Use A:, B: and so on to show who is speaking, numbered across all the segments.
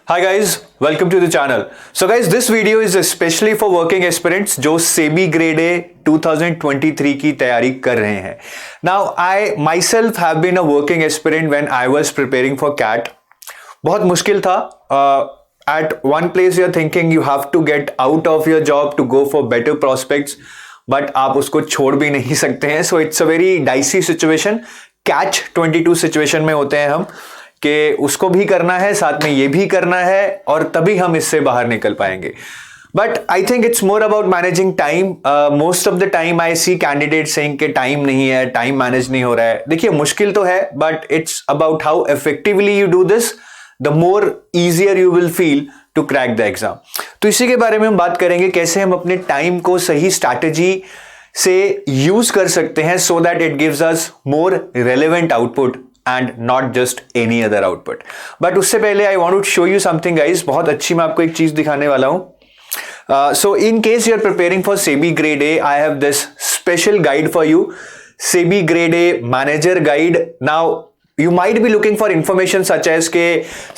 A: Hi guys, welcome to the channel. So guys, this video is especially for working aspirants जो SEBI grade A 2023 की तैयारी कर रहे हैं. Now I myself have been a working aspirant when I was preparing for CAT. बहुत मुश्किल था. At one place you're thinking you have to get out of your job to go for better prospects, but आप उसको छोड़ भी नहीं सकते हैं. So it's a very dicey situation. Catch 22 situation में होते हैं हम कि उसको भी करना है, साथ में ये भी करना है और तभी हम इससे बाहर निकल पाएंगे. But I think it's more about managing time. Most of the time I see candidate saying कि टाइम नहीं है, टाइम मैनेज नहीं हो रहा है. देखिए मुश्किल तो है, but it's about how effectively you do this, the more easier you will feel to crack the exam. तो इसी के बारे में हम बात करेंगे, कैसे हम अपने टाइम को सही स्ट्रैटेजी से यूज कर सकते हैं so that it gives us more relevant output and not just any other output. But उससे पहले I want to show you something guys. बहुत अच्छी मैं आपको एक चीज दिखाने वाला हूं. So in case you are preparing for SEBI Grade A, I have this special guide for you. SEBI Grade A Manager Guide. Now you might be looking for information such as के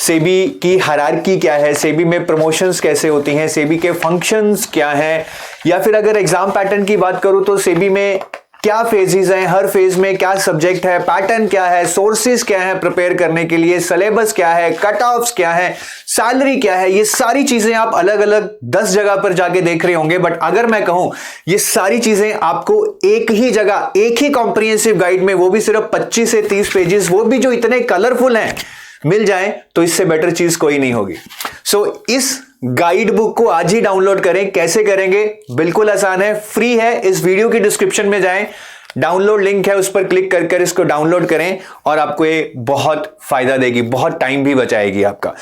A: SEBI की hierarchy क्या है, SEBI में promotions कैसे होती हैं, SEBI के functions क्या हैं, या फिर अगर एग्जाम पैटर्न की बात करूं तो SEBI में क्या फेजेस हैं, हर फेज में क्या सब्जेक्ट है, पैटर्न क्या है, सोर्सेज क्या है प्रिपेयर करने के लिए, सिलेबस क्या है, कट ऑफ्स क्या है, सैलरी क्या है. ये सारी चीजें आप अलग अलग 10 जगह पर जाके देख रहे होंगे, बट अगर मैं कहूं ये सारी चीजें आपको एक ही जगह, एक ही कॉम्प्रिहेंसिव गाइड में, वो भी सिर्फ 25 से 30 पेजेस, वो भी जो इतने कलरफुल हैं, मिल जाए तो इससे बेटर चीज कोई नहीं होगी. सो इस गाइड बुक को आज ही डाउनलोड करें. कैसे करेंगे? बिल्कुल आसान है, फ्री है. इस वीडियो की डिस्क्रिप्शन में जाएं, डाउनलोड लिंक है, उस पर क्लिक कर इसको डाउनलोड करें और आपको ये बहुत फायदा देगी, बहुत टाइम भी बचाएगी आपका.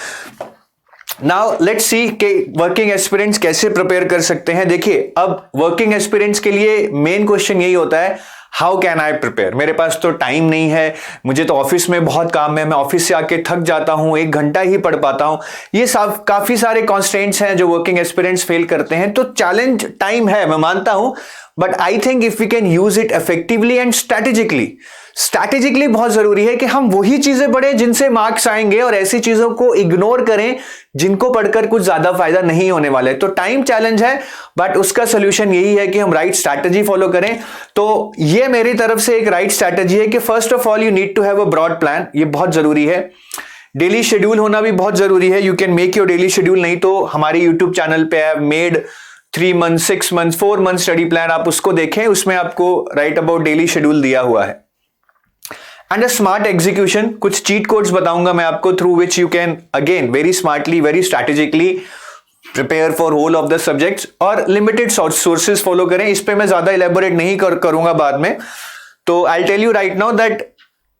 A: नाउ लेट्स सी कि वर्किंग एस्पिरेंट्स कैसे प्रिपेयर कर सकते हैं. देखिए अब वर्किंग एस्पिरेंट्स के लिए मेन क्वेश्चन यही होता है, हाउ कैन आई प्रिपेयर. मेरे पास तो टाइम नहीं है, मुझे तो ऑफिस में बहुत काम है, मैं ऑफिस से आके थक जाता हूं, 1 घंटा ही पढ़ पाता हूं. ये सब काफी सारे कॉन्स्ट्रेंट्स हैं जो वर्किंग एस्पिरेंट्स फेल करते हैं. तो चैलेंज टाइम है, मैं मानता हूं, but I think if we can use it effectively and strategically बहुत जरूरी है कि हम वही चीजें पढ़ें जिनसे मार्क्स आएंगे और ऐसी चीजों को इग्नोर करें जिनको पढ़कर कुछ ज्यादा फायदा नहीं होने वाला है. तो टाइम चैलेंज है, बट उसका सोल्यूशन यही है कि हम राइट स्ट्रैटेजी फॉलो करें. तो ये मेरी तरफ से एक राइट स्ट्रैटेजी है कि first of all you need to have a broad plan. ये बहुत जरूरी है. डेली शेड्यूल होना भी बहुत जरूरी है. You can make your daily schedule. नहीं तो हमारे यूट्यूब चैनल पे I have made 3 months, 6 months, 4 months study plan, आप उसको देखें, उसमें आपको राइट अबाउट डेली शेड्यूल दिया हुआ है. एंड अ स्मार्ट एग्जीक्यूशन, कुछ चीट कोड्स बताऊंगा मैं आपको, through which you can again very smartly, very strategically prepare for whole of the subjects. और लिमिटेड सोर्सेज फॉलो करें. इस पे मैं ज्यादा इलेबोरेट नहीं करूंगा बाद में. तो I tell you right now that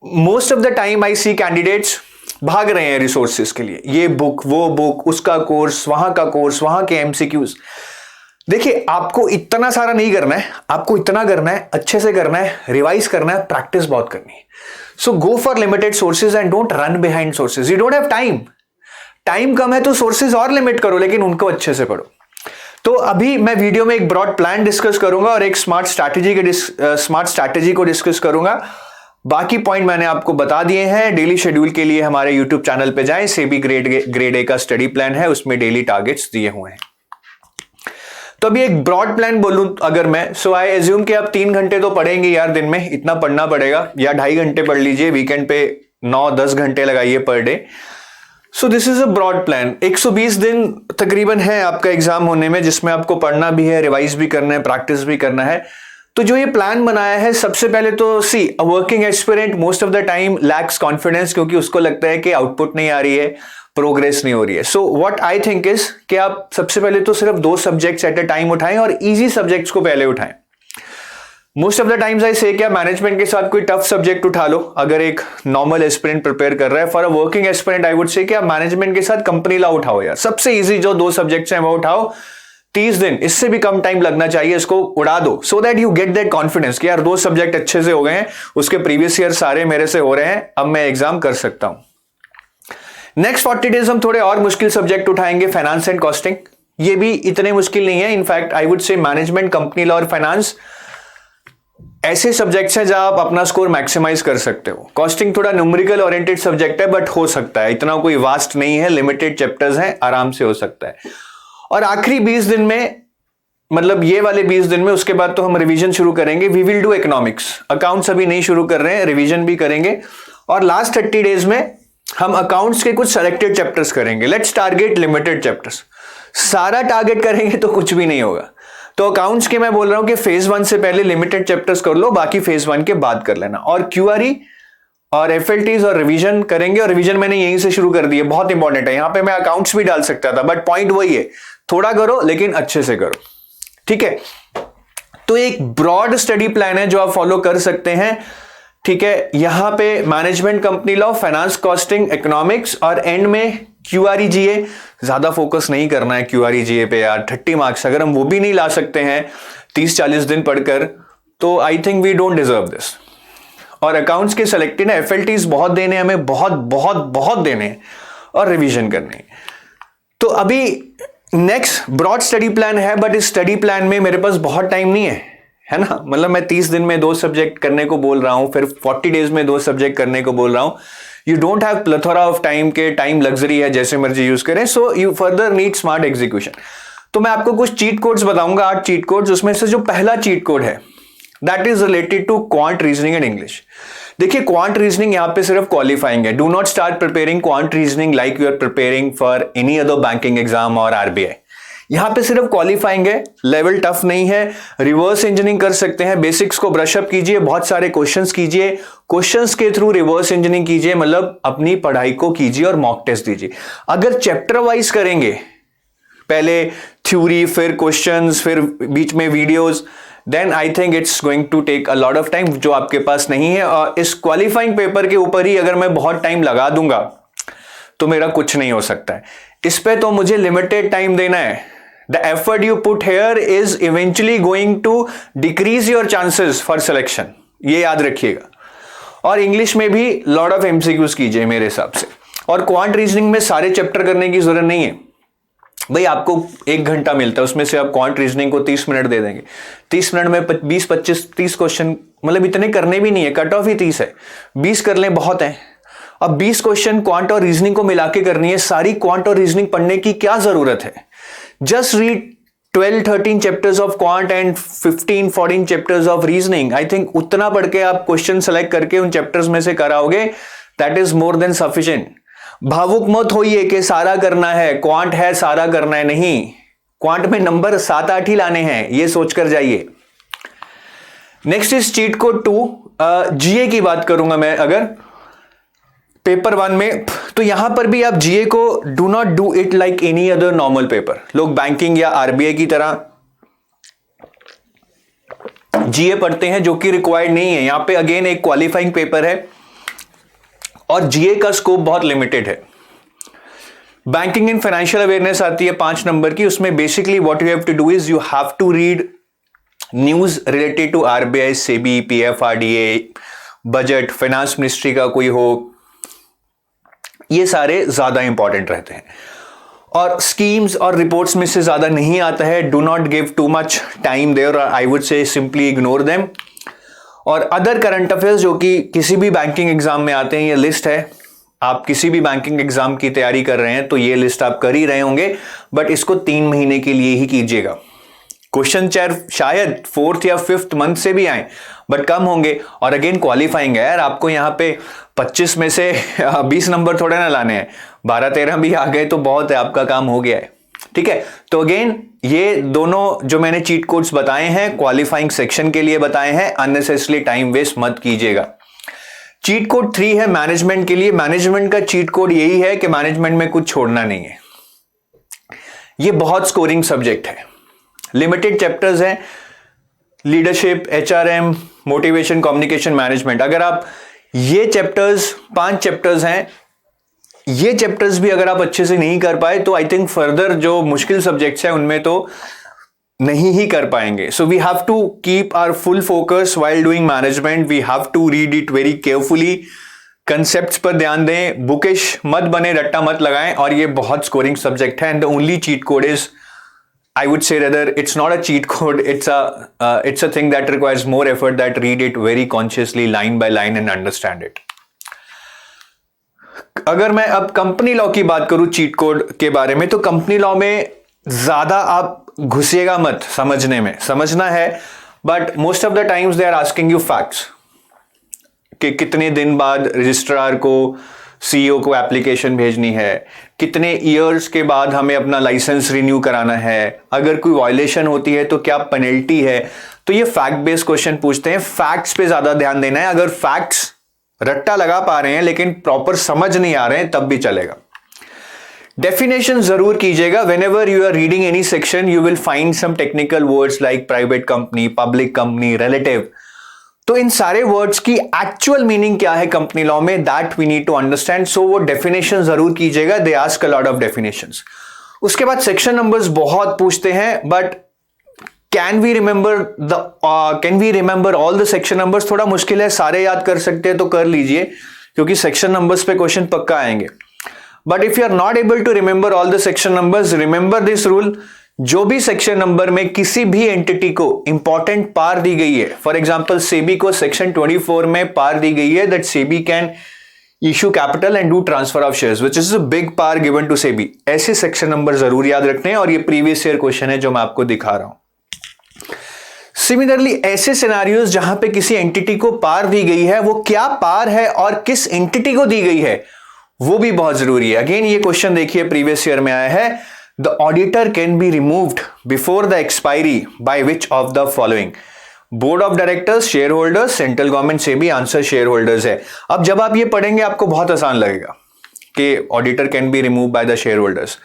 A: most of the time I see candidates भाग रहे हैं रिसोर्सेज के लिए, ये बुक, वो बुक, उसका कोर्स, वहां का कोर्स, वहां के एमसीक्यूज. देखिए आपको इतना सारा नहीं करना है, आपको इतना करना है, अच्छे से करना है, रिवाइज करना है, प्रैक्टिस बहुत करनी है. So go for limited sources and don't run behind sources. You don't have time कम है तो सोर्सेज और लिमिट करो, लेकिन उनको अच्छे से पढ़ो. तो अभी मैं वीडियो में एक ब्रॉड प्लान डिस्कस करूंगा और एक स्मार्ट स्ट्रैटेजी को डिस्कस करूंगा. बाकी पॉइंट मैंने आपको बता दिए हैं. डेली शेड्यूल के लिए हमारे यूट्यूब चैनल पे जाएं, सेबी ग्रेड ए का स्टडी प्लान है, उसमें डेली टारगेट्स दिए हुए हैं. तो अभी एक ब्रॉड प्लान बोलूं अगर मैं, सो आई एज्यूम कि आप 3 घंटे तो पढ़ेंगे यार दिन में, इतना पढ़ना पड़ेगा, या 2.5 घंटे पढ़ लीजिए, वीकेंड पे 9-10 घंटे लगाइए per day. So this is a broad plan. 120 दिन तकरीबन है आपका एग्जाम होने में, जिसमें आपको पढ़ना भी है, रिवाइज भी करना है, प्रैक्टिस भी करना है. तो जो ये प्लान बनाया है, सबसे पहले तो see a working aspirant most of the time lacks confidence, क्योंकि उसको लगता है कि आउटपुट नहीं आ रही है, प्रोग्रेस नहीं हो रही है. So what I think is कि आप सबसे पहले तो सिर्फ 2 सब्जेक्ट्स एट अ टाइम उठाएं और इजी सब्जेक्ट्स को पहले उठाएं. Most of the times I से क्या, मैनेजमेंट के साथ कोई टफ सब्जेक्ट उठा लो अगर एक नॉर्मल एस्पिरेंट प्रिपेयर कर रहा है. For a working aspirant I would से कि आप मैनेजमेंट के साथ कंपनी लॉ उठाओ यार, सबसे इजी जो 2 सब्जेक्ट्स हैं वो उठाओ. 30 दिन, इससे भी कम टाइम लगना चाहिए, इसको उड़ा दो, so that you get that confidence कि यार 2 सब्जेक्ट अच्छे से हो गए हैं, उसके प्रीवियस ईयर सारे मेरे से हो रहे हैं, अब मैं एग्जाम कर सकता हूं. नेक्स्ट 40 डेज हम थोड़े और मुश्किल सब्जेक्ट उठाएंगे, फाइनेंस एंड कॉस्टिंग. ये भी इतने मुश्किल नहीं है. इनफैक्ट आई वुड से मैनेजमेंट, कंपनी लॉ और फाइनेंस ऐसे सब्जेक्ट्स हैं जहां आप अपना स्कोर मैक्सिमाइज कर सकते हो। कॉस्टिंग थोड़ा न्यूमेरिकल ओरिएंटेड सब्जेक्ट है, बट हो सकता है, इतना कोई वास्ट नहीं है, लिमिटेड चैप्टर्स हैं, आराम से हो सकता है। और आखिरी 20 दिन में, मतलब ये वाले 20 दिन में, उसके बाद तो हम रिवीजन शुरू करेंगे। We will do economics, accounts अभी नहीं शुरू कर रहे हैं, रिवीजन भी करेंगे। और लास्ट 30 डेज में हम अकाउंट्स के कुछ सेलेक्टेड चैप्टर्स करेंगे। Let's target limited chapters. सारा टारगेट करेंगे तो कुछ भी नहीं होगा। तो अकाउंट्स के मैं बोल रहा हूं कि फेज 1 से पहले लिमिटेड चैप्टर्स कर लो, बाकी फेज 1 के बाद कर लेना। और क्यूआरई और एफएलटीज और रिवीजन करेंगे। और रिवीजन मैंने यहीं से शुरू कर दी है, बहुत इंपॉर्टेंट है। यहां पे मैं अकाउंट्स भी डाल सकता था, बट पॉइंट वही है, थोड़ा करो लेकिन अच्छे से करो, ठीक है। तो एक ब्रॉड स्टडी प्लान है जो आप फॉलो कर सकते हैं, ठीक है। यहां पे management, company law, finance, costing, economics और एंड में क्यूआरई जीए। ज्यादा फोकस नहीं करना है क्यूआरई जीए पे यार। 30 मार्क्स अगर हम वो भी नहीं ला सकते हैं 30-40 दिन पढ़कर, तो I think we don't deserve this. और अकाउंट्स के सेलेक्टेड है, एफएलटीज बहुत देने हमें, बहुत बहुत बहुत देने हैं, और रिवीजन करनी है। तो अभी नेक्स्ट ब्रॉड स्टडी प्लान है, बट इस स्टडी प्लान में मेरे पास बहुत टाइम नहीं है ना। मतलब मैं 30 दिन में 2 सब्जेक्ट करने को बोल रहा हूं, फिर 40 डेज में 2 सब्जेक्ट करने को बोल रहा हूं। You don't have plethora of time, के टाइम लग्जरी है, जैसे मर्जी यूज करें। So you further need smart execution. तो मैं आपको कुछ चीट कोड्स बताऊंगा, 8 चीट कोड्स। उसमें से जो पहला चीट कोड है that is related to quant reasoning and English. देखिए, क्वांट रीजनिंग यहां पे सिर्फ क्वालिफाइंग है। Do not start preparing quant reasoning like you are preparing for any other banking exam और आरबीआई। यहां पे सिर्फ क्वालिफाइंग है, लेवल टफ नहीं है। रिवर्स इंजीनियरिंग कर सकते हैं, बेसिक्स को ब्रशअप कीजिए, बहुत सारे क्वेश्चंस कीजिए, क्वेश्चंस के थ्रू रिवर्स इंजीनियरिंग कीजिए, मतलब अपनी पढ़ाई को कीजिए और मॉक टेस्ट दीजिए। अगर चैप्टर वाइज करेंगे, पहले थ्योरी, फिर क्वेश्चंस, फिर बीच में videos, then I think it's going to take a lot of time, जो आपके पास नहीं है। और इस क्वालिफाइंग पेपर के ऊपर ही अगर मैं बहुत टाइम लगा दूंगा तो मेरा कुछ नहीं हो सकता है। इस पे तो मुझे लिमिटेड टाइम देना है। The effort you put here is eventually going to decrease your chances for selection, ये याद रखिएगा। और इंग्लिश में भी लॉट ऑफ एमसीक्यूज कीजिए मेरे हिसाब से। और क्वांट रीजनिंग में सारे चैप्टर करने की जरूरत नहीं है भाई, आपको 1 घंटा मिलता है, उसमें से आप क्वांट रीजनिंग को 30 मिनट दे देंगे। 30 मिनट में 20-25-30 क्वेश्चन, मतलब इतने करने भी नहीं है, कट ऑफ ही 30 है, 20 कर लें बहुत है। अब 20 क्वेश्चन क्वांट और रीजनिंग को मिला के करनी है। सारी क्वांट और रीजनिंग पढ़ने की क्या जरूरत है? Just read 12-13 chapters of quant and 15-14 chapters of reasoning. I think उतना पढ़ के आप क्वेश्चन सेलेक्ट करके उन चैप्टर्स में से कराओगे, that is more than sufficient. भावुक मत होइए कि सारा करना है, क्वांट है सारा करना है, नहीं। क्वांट में नंबर 7-8 ही लाने हैं, ये सोचकर जाइए। Next is cheat code 2। जीए की बात करूंगा मैं अगर पेपर 1 में, तो यहां पर भी आप जीए को do not do it like any other normal paper. लोग बैंकिंग या आरबीआई की तरह जीए पढ़ते हैं, जो कि रिक्वायर्ड नहीं है। यहां पे अगेन एक क्वालिफाइंग पेपर है और जीए का स्कोप बहुत लिमिटेड है। बैंकिंग एंड फाइनेंशियल अवेयरनेस आती है 5 नंबर की। उसमें basically what you have to do is you have to read news related to RBI, SEBI, PFRDA, budget, finance ministry का कोई हो, ये सारे ज्यादा इंपॉर्टेंट रहते हैं। और स्कीम्स और रिपोर्ट्स में से ज्यादा नहीं आता है। Do not give too much time there, I would say simply ignore them. और अदर करंट अफेयर्स जो कि किसी भी बैंकिंग एग्जाम में आते हैं, ये लिस्ट है। आप किसी भी बैंकिंग एग्जाम की तैयारी कर रहे हैं तो ये लिस्ट आप कर ही रहे होंगे, बट इसको 3 महीने के लिए ही कीजिएगा। क्वेश्चन शायद 4th या 5th मंथ से भी आए, बट कम होंगे। और अगेन क्वालिफाइंग है यार, आपको यहाँ पे 25 में से 20 नंबर थोड़े ना लाने हैं, 12-13 भी आ गए तो बहुत है, आपका काम हो गया है, ठीक है। तो अगेन ये दोनों जो मैंने चीट कोड्स बताए हैं क्वालिफाइंग सेक्शन के लिए बताए हैं, अननेसेसरी टाइम वेस्ट मत कीजिएगा। चीट कोड 3 है मैनेजमेंट के लिए। मैनेजमेंट का चीट कोड यही है कि मैनेजमेंट में कुछ छोड़ना नहीं है। ये बहुत स्कोरिंग सब्जेक्ट है, लिमिटेड चैप्टर्स हैं, leadership, HRM, motivation, communication, management. अगर आप ये चैप्टर्स 5 चैप्टर्स हैं, ये चैप्टर्स भी अगर आप अच्छे से नहीं कर पाए तो आई थिंक फर्दर जो मुश्किल सब्जेक्ट्स हैं उनमें तो नहीं ही कर पाएंगे। So we have to keep our full focus while doing management. We have to read it very carefully, concepts पर ध्यान दें, बुकिश मत बने, रट्टा मत लगाएं। और ये बहुत स्कोरिंग सब्जेक्ट है and the only cheat code is I would say rather it's not a cheat code, it's a thing that requires more effort, that read it very consciously line by line and understand it. अगर मैं अब company law की बात करूं cheat code के बारे में, तो कंपनी लॉ में ज्यादा आप घुसिएगा मत समझने में, समझना है, but most of the times they are asking you facts कि कितने दिन बाद रजिस्ट्रार को सीईओ को एप्लीकेशन भेजनी है, कितने ईयर्स के बाद हमें अपना लाइसेंस रिन्यू कराना है, अगर कोई वायलेशन होती है तो क्या पेनल्टी है। तो ये फैक्ट बेस्ड क्वेश्चन पूछते हैं, फैक्ट्स पे ज्यादा ध्यान देना है। अगर फैक्ट्स रट्टा लगा पा रहे हैं लेकिन प्रॉपर समझ नहीं आ रहे हैं तब भी चलेगा। डेफिनेशन जरूर कीजिएगा। Whenever you are reading any section you will find some technical words like private company, public company, relative. तो इन सारे वर्ड्स की एक्चुअल मीनिंग क्या है कंपनी लॉ में, that we need to understand. So वो डेफिनेशन जरूर कीजिएगा, they ask a lot of definitions. उसके बाद सेक्शन नंबर्स बहुत पूछते हैं, but can we remember all the section numbers? थोड़ा मुश्किल है, सारे याद कर सकते हैं तो कर लीजिए क्योंकि सेक्शन नंबर्स पे क्वेश्चन पक्का आएंगे। But if you are not able to remember all the section numbers, remember this rule, जो भी सेक्शन नंबर में किसी भी एंटिटी को इंपॉर्टेंट पार दी गई है, फॉर एग्जांपल सेबी को सेक्शन 24 में पार दी गई है that SEBI can issue capital and do transfer of shares which is a big power given to SEBI, ऐसे सेक्शन नंबर जरूर याद रखने हैं। और ये प्रीवियस ईयर क्वेश्चन है जो मैं आपको दिखा रहा हूं। सिमिलरली ऐसे सिनेरियोज जहां पे किसी एंटिटी को पार दी गई है, वो क्या पार है और किस एंटिटी को दी गई है वो भी बहुत जरूरी है। अगेन ये क्वेश्चन देखिए प्रीवियस ईयर में आया है, the auditor can be removed before the expiry by which of the following? Board of directors, share holders, central government से भी आंसर शेयर होल्डर्स है। अब जब आप ये पढ़ेंगे आपको बहुत आसान लगेगा कि auditor can be remove by the share holders,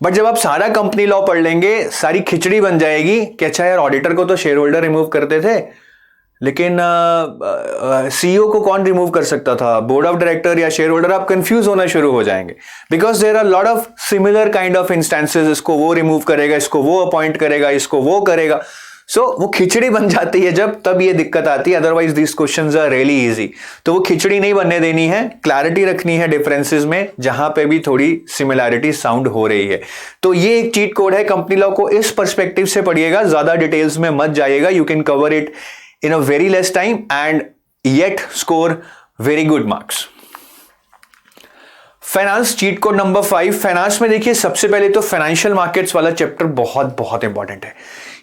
A: but जब आप सारा कंपनी लॉ पढ़ लेंगे सारी खिचड़ी बन जाएगी कि अच्छा यार ऑडिटर को तो शेयर होल्डर रिमूव करते थे लेकिन सीईओ को कौन रिमूव कर सकता था, बोर्ड ऑफ डायरेक्टर या शेयर होल्डर? आप कंफ्यूज होना शुरू हो जाएंगे because there are lot of similar kind of instances, इसको वो रिमूव करेगा, इसको वो अपॉइंट करेगा, इसको वो करेगा। सो वो खिचड़ी बन जाती है जब, तब ये दिक्कत आती है। Otherwise this questions are really easy. तो वो खिचड़ी नहीं बनने देनी है, क्लैरिटी रखनी है डिफरेंसेस में जहां पे भी थोड़ी सिमिलैरिटी साउंड हो रही है। तो ये एक चीट कोड है कंपनी लॉ को इस पर्सपेक्टिव से पढ़िएगा, ज्यादा डिटेल्स में मत जाइएगा। You can cover it in a very less time and yet score very good marks. Finance cheat code number 5। Finance में देखिए सबसे पहले तो फाइनेंशियल मार्केट्स वाला चैप्टर बहुत बहुत इंपॉर्टेंट है।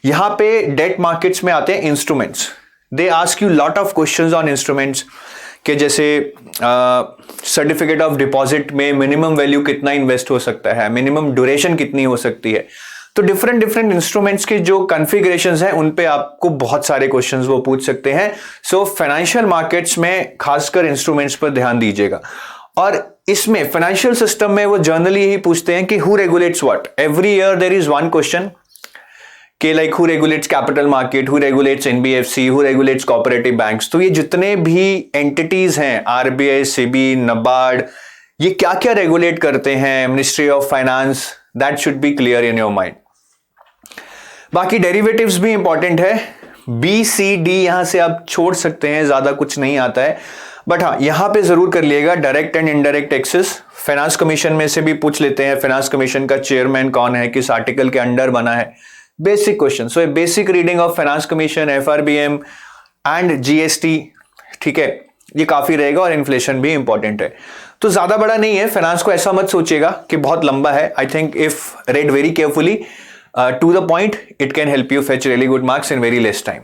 A: यहां पे डेट मार्केट्स में आते हैं instruments, they ask you lot of questions on instruments के जैसे सर्टिफिकेट ऑफ डिपॉजिट में मिनिमम वैल्यू कितना इन्वेस्ट हो सकता है, मिनिमम ड्यूरेशन कितनी हो सकती है। तो डिफरेंट इंस्ट्रूमेंट्स के जो कॉन्फ़िगरेशंस हैं उन पे आपको बहुत सारे क्वेश्चंस वो पूछ सकते हैं। सो फाइनेंशियल मार्केट्स में खासकर इंस्ट्रूमेंट्स पर ध्यान दीजिएगा। और इसमें फाइनेंशियल सिस्टम में वो जनरली यही पूछते हैं कि who regulates what. Every year there is one question कि like who regulates capital market, who regulates NBFC, who regulates cooperative banks. तो ये जितने भी एंटिटीज हैं, आरबीआई, सेबी, नबार्ड, ये क्या क्या रेगुलेट करते हैं, ministry of finance, that should be clear in your mind. बाकी डेरिवेटिव्स भी इंपॉर्टेंट है, बी सी डी यहां से आप छोड़ सकते हैं, ज्यादा कुछ नहीं आता है। बट हाँ यहां पे जरूर कर लिएगा direct and indirect taxes. Finance commission में से भी पूछ लेते हैं, फाइनेंस कमीशन का चेयरमैन कौन है, किस आर्टिकल के अंडर बना है, basic question. So basic reading of finance commission, FRBM and GST, ठीक है, ये काफी रहेगा। और इन्फ्लेशन भी इंपॉर्टेंट है। तो ज्यादा बड़ा नहीं है फाइनेंस को, ऐसा मत सोचिएगा कि बहुत लंबा है। I think if read very carefully to the point it can help you fetch really good marks in very less time.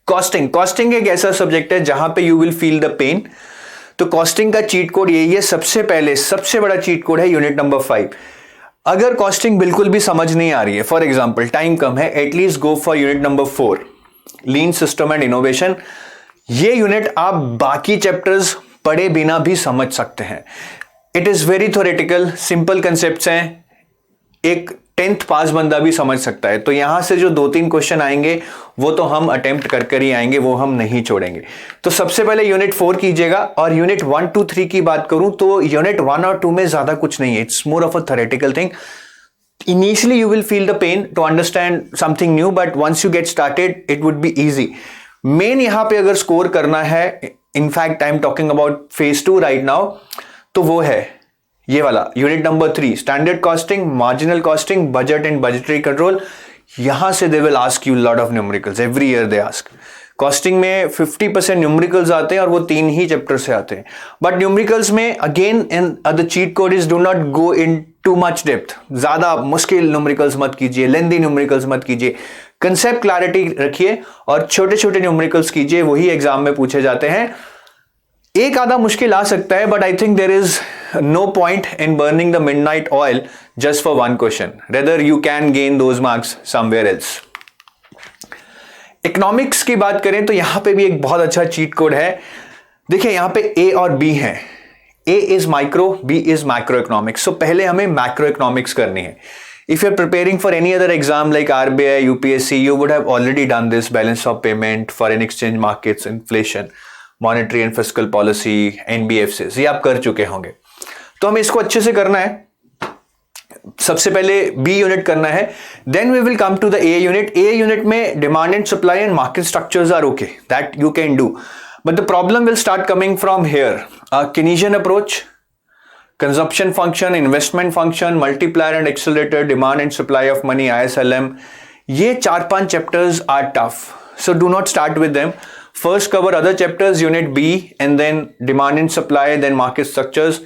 A: Costing एक ऐसा सब्जेक्ट है जहां पे you will feel the pain. तो कॉस्टिंग का चीट कोड यही है। सबसे पहले सबसे बड़ा चीट कोड है यूनिट नंबर 5। अगर कॉस्टिंग बिल्कुल भी समझ नहीं आ रही है, फॉर एग्जाम्पल टाइम कम है, at least go for unit number 4, lean system and innovation. ये यूनिट आप बाकी चैप्टर्स पढ़े बिना भी समझ सकते हैं। It is very theoretical, simple concepts हैं, एक 10th पास बंदा भी समझ सकता है। तो यहां से जो 2-3 क्वेश्चन आएंगे वो तो हम अटेम्प्ट कर ही आएंगे, वो हम नहीं छोड़ेंगे। तो सबसे पहले यूनिट 4 कीजिएगा। और यूनिट 1, 2, 3 की बात करूं तो यूनिट 1 और 2 में ज्यादा कुछ नहीं है, it's more of a theoretical thing. Initially you will feel the pain to understand something new, but once you get started it would be easy. Main यहां पे अगर स्कोर करना है, in fact I am talking about phase 2 right now, तो वो है ये वाला unit number 3 standard costing, marginal costing, budget and budgetary control, यहां से they will ask you lot of numericals every year they ask. Costing में 50% न्यूमेरिकल्स आते हैं और वो 3 ही चैप्टर से आते हैं। बट न्यूमेरिकल्स में again in the cheat code is do not go in too much depth, ज्यादा मुश्किल न्यूमेरिकल्स मत कीजिए, लेंदी न्यूमेरिकल्स मत कीजिए, कंसेप्ट क्लैरिटी रखिए और छोटे छोटे न्यूमेरिकल्स कीजिए, वही एग्जाम में पूछे जाते हैं। एक आधा मुश्किल आ सकता है but I think there is no point in burning the midnight oil just for one question, rather you can gain those marks somewhere else. Economics की बात करें तो यहां पे भी एक बहुत अच्छा चीट कोड है। देखिए यहां पे ए और बी है, A is micro, B is macroeconomics. So पहले हमें मैक्रो इकोनॉमिक्स करनी है। If you are preparing for any other exam like RBI, UPSC, you would have already done this, balance of payment, foreign exchange markets, inflation, monetary and fiscal policy, NBFCs, ये आप कर चुके होंगे। तो हमें इसको अच्छे से करना है। सबसे पहले बी यूनिट करना है, then we will come to the A unit. A unit में demand and supply and market structures are okay, that you can do, but the problem will start coming from here. Keynesian approach, consumption function, investment function, multiplier and accelerator, demand and supply of money, ISLM, ये 4-5 chapters are tough, so do not start with them. First cover other chapters, unit B, and then demand and supply, then market structures,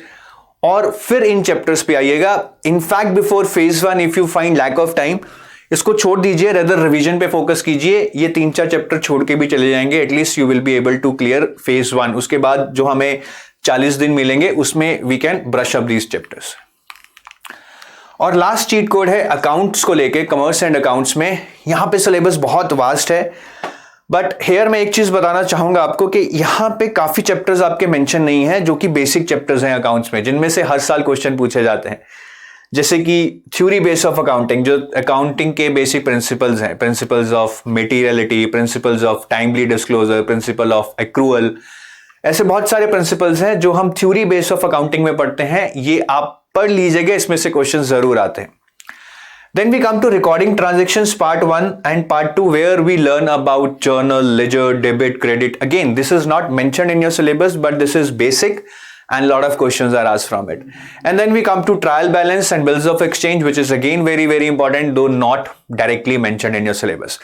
A: और फिर इन chapters पे आइएगा। In fact before phase 1 if you find lack of time, इसको छोड़ दीजिए, rather revision पे focus कीजिए। ये 3-4 चैप्टर छोड़ के भी चले जाएंगे, at least you will be able to clear phase 1। उसके बाद जो हमें 40 दिन मिलेंगे उसमें we can brush up these chapters. और लास्ट चीट कोड है अकाउंट्स को लेके, कॉमर्स एंड अकाउंट्स में। यहां पे सिलेबस बहुत वास्ट है, बट हेयर मैं एक चीज बताना चाहूंगा आपको कि यहां पे काफी चैप्टर्स आपके मेंशन नहीं है जो कि बेसिक चैप्टर्स हैं अकाउंट्स में, जिनमें से हर साल क्वेश्चन पूछे जाते हैं। जैसे कि थ्योरी बेस ऑफ अकाउंटिंग, जो अकाउंटिंग के बेसिक प्रिंसिपल्स हैं, principles of materiality, principles of timely disclosure, principle of accrual, ऐसे बहुत सारे प्रिंसिपल्स हैं जो हम थ्योरी बेस ऑफ अकाउंटिंग में पढ़ते हैं। ये आप पढ़ लीजिएगा, इसमें से क्वेश्चन जरूर आते हैं। Then we come to recording transactions part 1 and part 2 where we learn about journal, ledger, debit, credit. Again, this is not mentioned in your syllabus, but this is basic and a lot of questions are asked from it. And then we come to trial balance and bills of exchange, which is again very, very important, though not directly mentioned in your syllabus.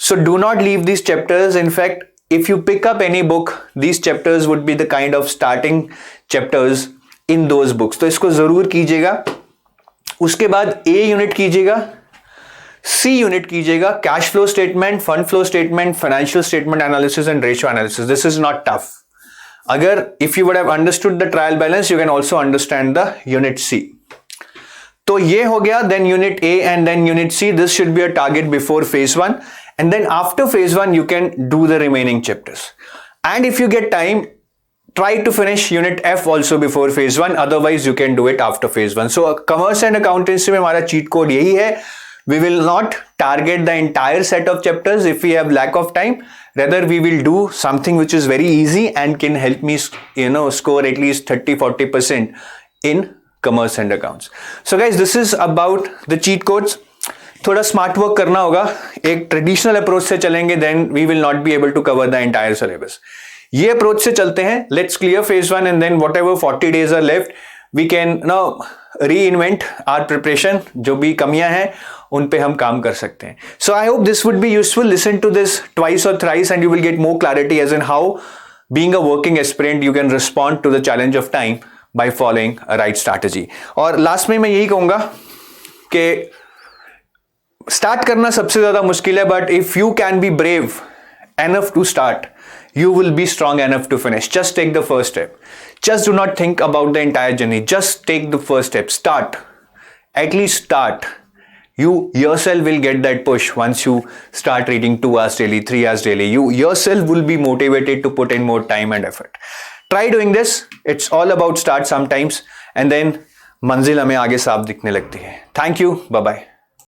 A: So do not leave these chapters. In fact, if you pick up any book, these chapters would be the kind of starting chapters in those books. तो इसको जरूर कीजिएगा। उसके बाद A unit कीजिएगा, C unit कीजिएगा, cash flow statement, fund flow statement, financial statement analysis and ratio analysis. This is not tough. अगर if you would have understood the trial balance, you can also understand the unit C. तो ये हो गया, then unit A and then unit C. This should be a target before phase 1 and then after phase 1 you can do the remaining chapters. And if you get time, try to finish unit F also before phase 1, otherwise you can do it after phase 1. So commerce and accountancy में हमारा cheat code यही है, we will not target the entire set of chapters if we have lack of time, rather we will do something which is very easy and can help me score at least 30-40% in commerce and accounts. So guys, this is about the cheat codes. थोड़ा smart work करना होगा, एक traditional approach से चलेंगे, then we will not be able to cover the entire syllabus. ये approach से चलते हैं, let's clear phase 1 and then whatever 40 days are left we can now reinvent our preparation. जो भी कमियां हैं उन पे हम काम कर सकते हैं। So I hope this would be useful. Listen to this twice और thrice and you will get more clarity as in how being a working aspirant you can respond to the challenge of time by following a right strategy. और last में मैं यही कहूंगा कि start करना सबसे ज्यादा मुश्किल है, but if you can be brave enough to start, you will be strong enough to finish. Just take the first step. Just do not think about the entire journey. Just take the first step. Start. At least start. You yourself will get that push once you start reading 2 hours daily, 3 hours daily. You yourself will be motivated to put in more time and effort. Try doing this. It's all about start sometimes and then मंजिल हमें आगे साफ दिखने लगती है। Thank you. Bye bye.